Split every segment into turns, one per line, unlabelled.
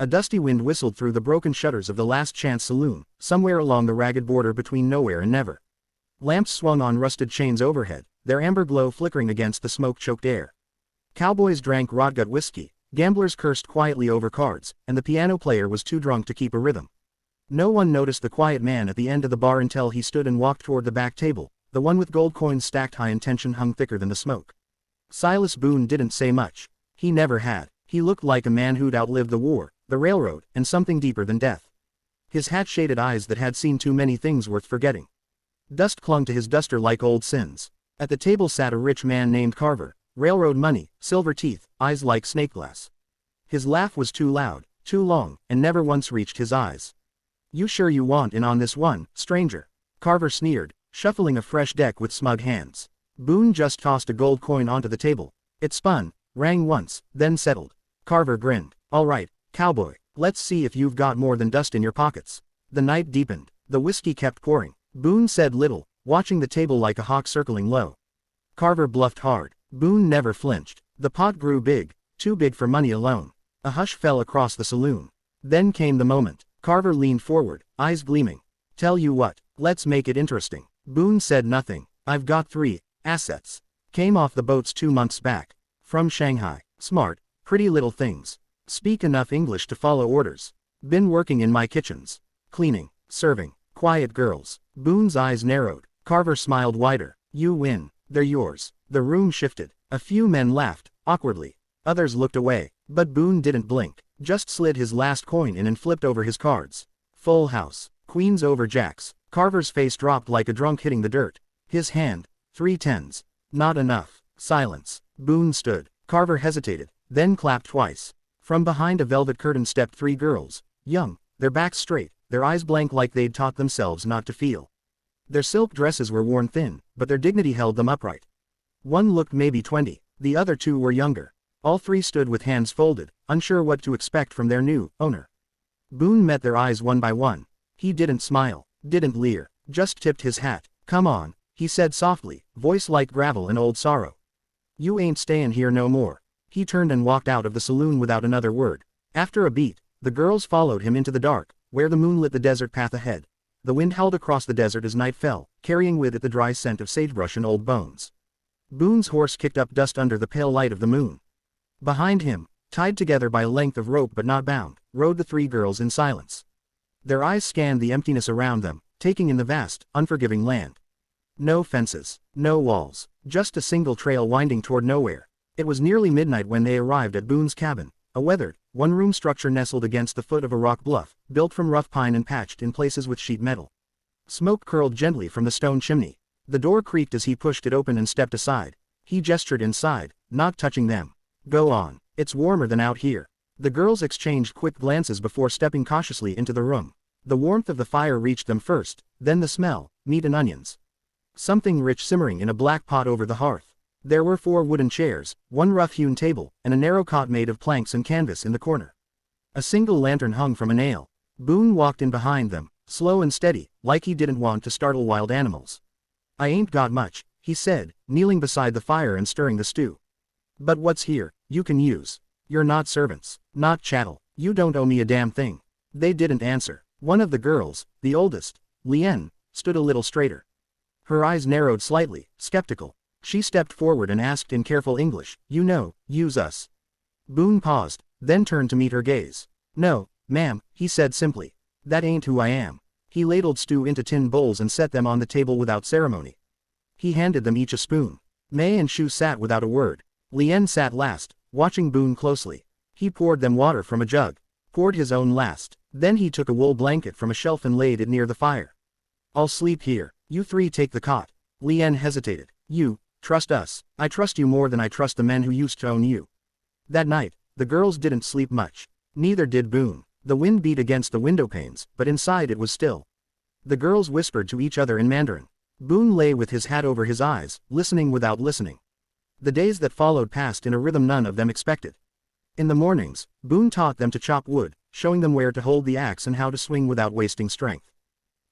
A dusty wind whistled through the broken shutters of the Last Chance saloon, somewhere along the ragged border between nowhere and never. Lamps swung on rusted chains overhead, their amber glow flickering against the smoke-choked air. Cowboys drank rotgut whiskey, gamblers cursed quietly over cards, and the piano player was too drunk to keep a rhythm. No one noticed the quiet man at the end of the bar until he stood and walked toward the back table, the one with gold coins stacked high and tension hung thicker than the smoke. Silas Boone didn't say much. He never had. He looked like a man who'd outlived the war, the railroad, and something deeper than death. His hat-shaded eyes that had seen too many things worth forgetting. Dust clung to his duster like old sins. At the table sat a rich man named Carver, railroad money, silver teeth, eyes like snake glass. His laugh was too loud, too long, and never once reached his eyes. "You sure you want in on this one, stranger?" Carver sneered, shuffling a fresh deck with smug hands. Boone just tossed a gold coin onto the table. It spun, rang once, then settled. Carver grinned. "All right, cowboy, let's see if you've got more than dust in your pockets." The night deepened. The whiskey kept pouring. Boone said little, watching the table like a hawk circling low. Carver bluffed hard. Boone never flinched. The pot grew big, too big for money alone. A hush fell across the saloon. Then came the moment. Carver leaned forward, eyes gleaming. "Tell you what, let's make it interesting." Boone said nothing. "I've got 3 assets. Came off the boats 2 months back. From Shanghai. Smart, pretty little things. Speak enough English to follow orders. Been working in my kitchens. Cleaning, serving, quiet girls." Boone's eyes narrowed. Carver smiled wider. "You win. They're yours." The room shifted. A few men laughed, awkwardly. Others looked away. But Boone didn't blink, just slid his last coin in and flipped over his cards. Full house. Queens over jacks. Carver's face dropped like a drunk hitting the dirt. His hand. 3 tens. Not enough. Silence. Boone stood. Carver hesitated, then clapped twice. From behind a velvet curtain stepped 3 girls, young, their backs straight, their eyes blank like they'd taught themselves not to feel. Their silk dresses were worn thin, but their dignity held them upright. One looked maybe 20, the other 2 were younger. All 3 stood with hands folded, unsure what to expect from their new owner. Boone met their eyes one by one. He didn't smile, didn't leer, just tipped his hat. "Come on," he said softly, voice like gravel and old sorrow. "You ain't stayin' here no more." He turned and walked out of the saloon without another word. After a beat, the girls followed him into the dark, where the moon lit the desert path ahead. The wind howled across the desert as night fell, carrying with it the dry scent of sagebrush and old bones. Boone's horse kicked up dust under the pale light of the moon. Behind him, tied together by a length of rope but not bound, rode the 3 girls in silence. Their eyes scanned the emptiness around them, taking in the vast, unforgiving land. No fences, no walls, just a single trail winding toward nowhere. It was nearly midnight when they arrived at Boone's cabin, a weathered, one-room structure nestled against the foot of a rock bluff, built from rough pine and patched in places with sheet metal. Smoke curled gently from the stone chimney. The door creaked as he pushed it open and stepped aside. He gestured inside, not touching them. "Go on, it's warmer than out here." The girls exchanged quick glances before stepping cautiously into the room. The warmth of the fire reached them first, then the smell, meat and onions. Something rich simmering in a black pot over the hearth. There were 4 wooden chairs, 1 rough-hewn table, and a narrow cot made of planks and canvas in the corner. A single lantern hung from a nail. Boone walked in behind them, slow and steady, like he didn't want to startle wild animals. "I ain't got much," he said, kneeling beside the fire and stirring the stew. "But what's here, you can use. You're not servants, not chattel. You don't owe me a damn thing." They didn't answer. One of the girls, the oldest, Lien, stood a little straighter. Her eyes narrowed slightly, skeptical. She stepped forward and asked in careful English, "You know, use us?" Boone paused, then turned to meet her gaze. "No, ma'am," he said simply. "That ain't who I am." He ladled stew into tin bowls and set them on the table without ceremony. He handed them each a spoon. May and Shu sat without a word. Lien sat last, watching Boone closely. He poured them water from a jug. Poured his own last. Then he took a wool blanket from a shelf and laid it near the fire. "I'll sleep here. You 3 take the cot." Lien hesitated. "You, trust us." "I trust you more than I trust the men who used to own you." That night, the girls didn't sleep much. Neither did Boone. The wind beat against the window panes, but inside it was still. The girls whispered to each other in Mandarin. Boone lay with his hat over his eyes, listening without listening. The days that followed passed in a rhythm none of them expected. In the mornings, Boone taught them to chop wood, showing them where to hold the axe and how to swing without wasting strength.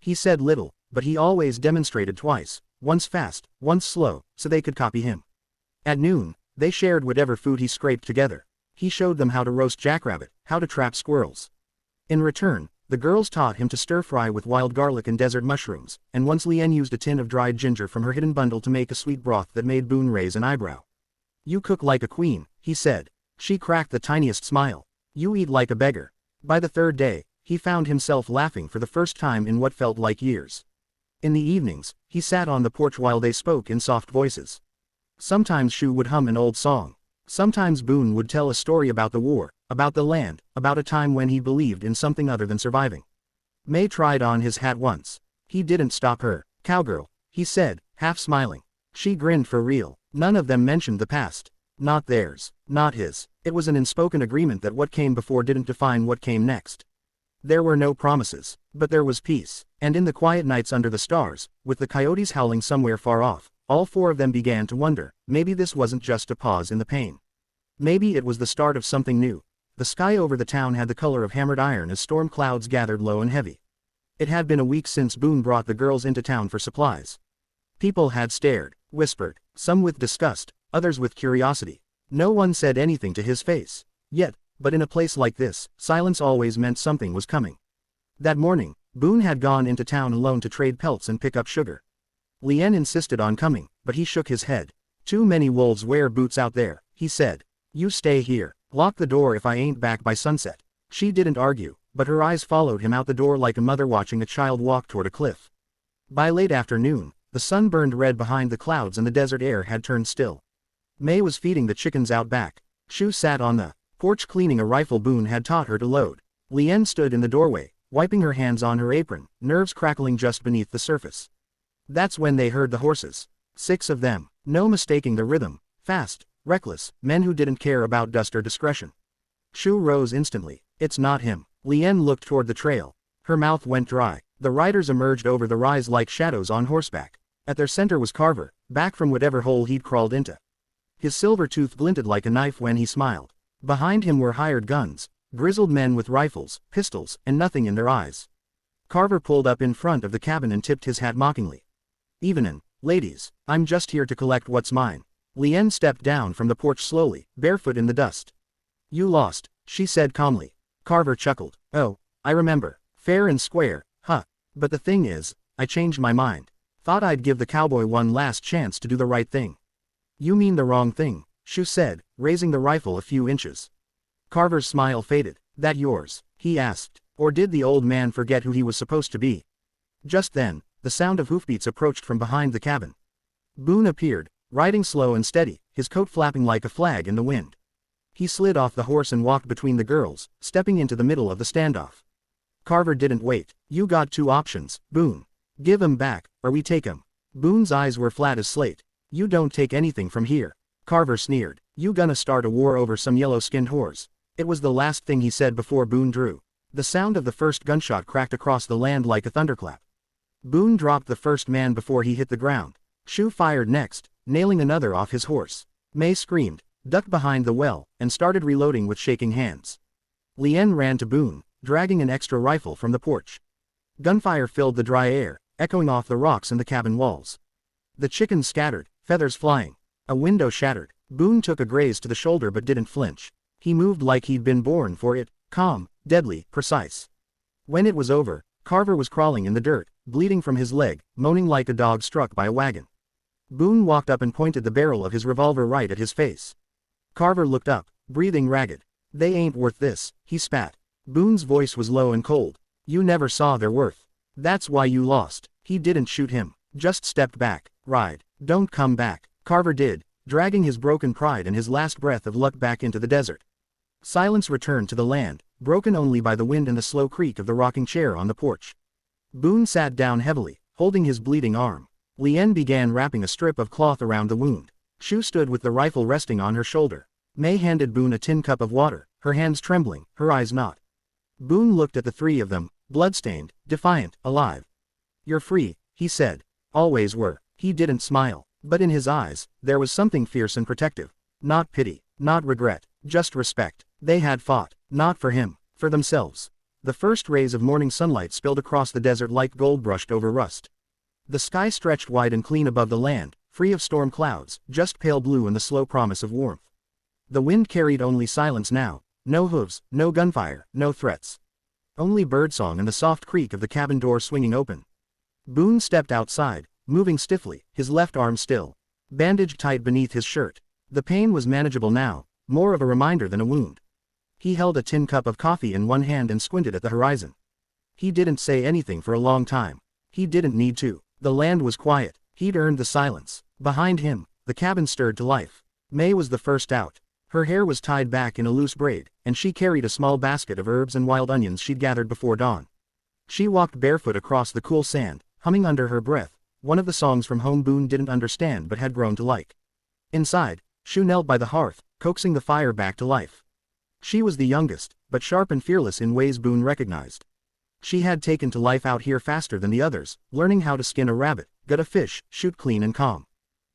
He said little, but he always demonstrated twice, once fast, once slow, so they could copy him. At noon, they shared whatever food he scraped together. He showed them how to roast jackrabbit, how to trap squirrels. In return, the girls taught him to stir-fry with wild garlic and desert mushrooms, and once Lien used a tin of dried ginger from her hidden bundle to make a sweet broth that made Boone raise an eyebrow. "You cook like a queen," he said. She cracked the tiniest smile. "You eat like a beggar." By the third day, he found himself laughing for the first time in what felt like years. In the evenings, he sat on the porch while they spoke in soft voices. Sometimes Shu would hum an old song. Sometimes Boone would tell a story about the war, about the land, about a time when he believed in something other than surviving. May tried on his hat once. He didn't stop her. "Cowgirl," he said, half smiling. She grinned for real. None of them mentioned the past. Not theirs, not his. It was an unspoken agreement that what came before didn't define what came next. There were no promises, but there was peace, and in the quiet nights under the stars, with the coyotes howling somewhere far off, all four of them began to wonder, maybe this wasn't just a pause in the pain. Maybe it was the start of something new. The sky over the town had the color of hammered iron as storm clouds gathered low and heavy. It had been a week since Boone brought the girls into town for supplies. People had stared, whispered, some with disgust, others with curiosity. No one said anything to his face. Yet, but in a place like this, silence always meant something was coming. That morning, Boone had gone into town alone to trade pelts and pick up sugar. Lien insisted on coming, but he shook his head. "Too many wolves wear boots out there," he said. "You stay here. Lock the door if I ain't back by sunset." She didn't argue, but her eyes followed him out the door like a mother watching a child walk toward a cliff. By late afternoon, the sun burned red behind the clouds and the desert air had turned still. May was feeding the chickens out back. Shu sat on the porch cleaning a rifle Boone had taught her to load. Lien stood in the doorway, wiping her hands on her apron, nerves crackling just beneath the surface. That's when they heard the horses. 6 of them, no mistaking the rhythm, fast, reckless, men who didn't care about dust or discretion. Shu rose instantly. "It's not him." Lien looked toward the trail. Her mouth went dry. The riders emerged over the rise like shadows on horseback. At their center was Carver, back from whatever hole he'd crawled into. His silver tooth glinted like a knife when he smiled. Behind him were hired guns, grizzled men with rifles, pistols, and nothing in their eyes. Carver pulled up in front of the cabin and tipped his hat mockingly. "Evenin', ladies, I'm just here to collect what's mine." Lien stepped down from the porch slowly, barefoot in the dust. "You lost," she said calmly. Carver chuckled. "Oh, I remember. Fair and square, huh? But the thing is, I changed my mind. Thought I'd give the cowboy one last chance to do the right thing." "You mean the wrong thing," Shu said, raising the rifle a few inches. Carver's smile faded. "That yours?" he asked. Or did the old man forget who he was supposed to be? Just then, the sound of hoofbeats approached from behind the cabin. Boone appeared, riding slow and steady, his coat flapping like a flag in the wind. He slid off the horse and walked between the girls, stepping into the middle of the standoff. Carver didn't wait. "You got 2 options, Boone. Give 'em back, or we take 'em." Boone's eyes were flat as slate. "You don't take anything from here." Carver sneered. "You gonna start a war over some yellow-skinned whores?" It was the last thing he said before Boone drew. The sound of the first gunshot cracked across the land like a thunderclap. Boone dropped the first man before he hit the ground. Shu fired next, nailing another off his horse. May screamed, ducked behind the well, and started reloading with shaking hands. Lien ran to Boone, dragging an extra rifle from the porch. Gunfire filled the dry air, echoing off the rocks and the cabin walls. The chickens scattered, feathers flying. A window shattered. Boone took a graze to the shoulder but didn't flinch. He moved like he'd been born for it, calm, deadly, precise. When it was over, Carver was crawling in the dirt, bleeding from his leg, moaning like a dog struck by a wagon. Boone walked up and pointed the barrel of his revolver right at his face. Carver looked up, breathing ragged. "They ain't worth this," he spat. Boone's voice was low and cold. "You never saw their worth. That's why you lost." He didn't shoot him, just stepped back. "Ride. Don't come back." Carver did, dragging his broken pride and his last breath of luck back into the desert. Silence returned to the land, broken only by the wind and the slow creak of the rocking chair on the porch. Boone sat down heavily, holding his bleeding arm. Lien began wrapping a strip of cloth around the wound. Shu stood with the rifle resting on her shoulder. May handed Boone a tin cup of water, her hands trembling, her eyes not. Boone looked at the 3 of them, bloodstained, defiant, alive. "You're free," he said. "Always were." He didn't smile, but in his eyes, there was something fierce and protective. Not pity, not regret, just respect. They had fought, not for him, for themselves. The first rays of morning sunlight spilled across the desert like gold brushed over rust. The sky stretched wide and clean above the land, free of storm clouds, just pale blue and the slow promise of warmth. The wind carried only silence now, no hooves, no gunfire, no threats. Only birdsong and the soft creak of the cabin door swinging open. Boone stepped outside, moving stiffly, his left arm still bandaged tight beneath his shirt. The pain was manageable now, more of a reminder than a wound. He held a tin cup of coffee in one hand and squinted at the horizon. He didn't say anything for a long time. He didn't need to. The land was quiet. He'd earned the silence. Behind him, the cabin stirred to life. May was the first out. Her hair was tied back in a loose braid, and she carried a small basket of herbs and wild onions she'd gathered before dawn. She walked barefoot across the cool sand, humming under her breath, one of the songs from home Boone didn't understand but had grown to like. Inside, Shu knelt by the hearth, coaxing the fire back to life. She was the youngest, but sharp and fearless in ways Boone recognized. She had taken to life out here faster than the others, learning how to skin a rabbit, gut a fish, shoot clean and calm.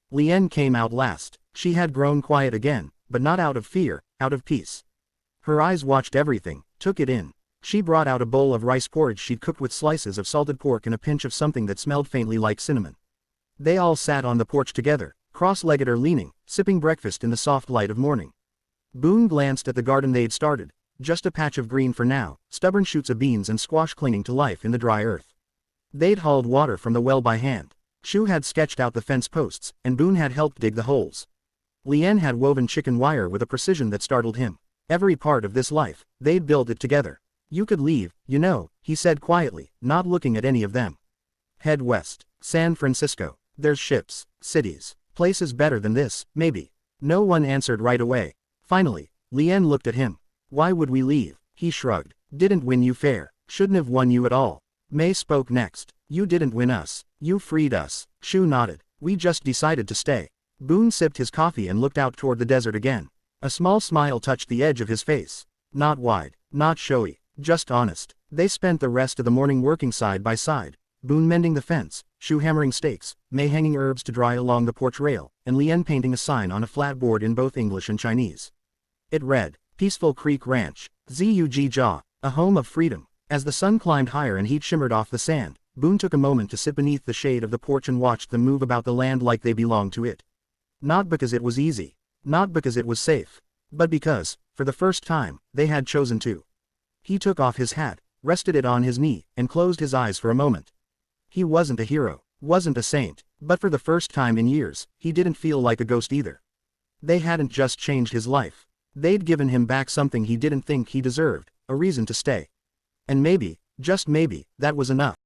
Lien came out last. She had grown quiet again, but not out of fear, out of peace. Her eyes watched everything, took it in. She brought out a bowl of rice porridge she'd cooked with slices of salted pork and a pinch of something that smelled faintly like cinnamon. They all sat on the porch together, cross-legged or leaning, sipping breakfast in the soft light of morning. Boone glanced at the garden they'd started, just a patch of green for now, stubborn shoots of beans and squash clinging to life in the dry earth. They'd hauled water from the well by hand. Shu had sketched out the fence posts, and Boone had helped dig the holes. Lien had woven chicken wire with a precision that startled him. Every part of this life, they'd built it together. You could leave, you know, he said quietly, not looking at any of them. Head west. San Francisco. There's ships, cities, places better than this, maybe. No one answered right away. Finally, Lien looked at him. Why would we leave? He shrugged. Didn't win you fair. Shouldn't have won you at all. May spoke next. You didn't win us. You freed us. Shu nodded. We just decided to stay. Boone sipped his coffee and looked out toward the desert again. A small smile touched the edge of his face. Not wide, not showy, just honest. They spent the rest of the morning working side by side. Boone mending the fence, Shu hammering stakes, May hanging herbs to dry along the porch rail, and Lien painting a sign on a flat board in both English and Chinese. It read, Peaceful Creek Ranch, Zug Jaw, a home of freedom. As the sun climbed higher and heat shimmered off the sand, Boone took a moment to sit beneath the shade of the porch and watched them move about the land like they belonged to it. Not because it was easy. Not because it was safe. But because, for the first time, they had chosen to. He took off his hat, rested it on his knee, and closed his eyes for a moment. He wasn't a hero, wasn't a saint, but for the first time in years, he didn't feel like a ghost either. They hadn't just changed his life. They'd given him back something he didn't think he deserved, a reason to stay. And maybe, just maybe, that was enough.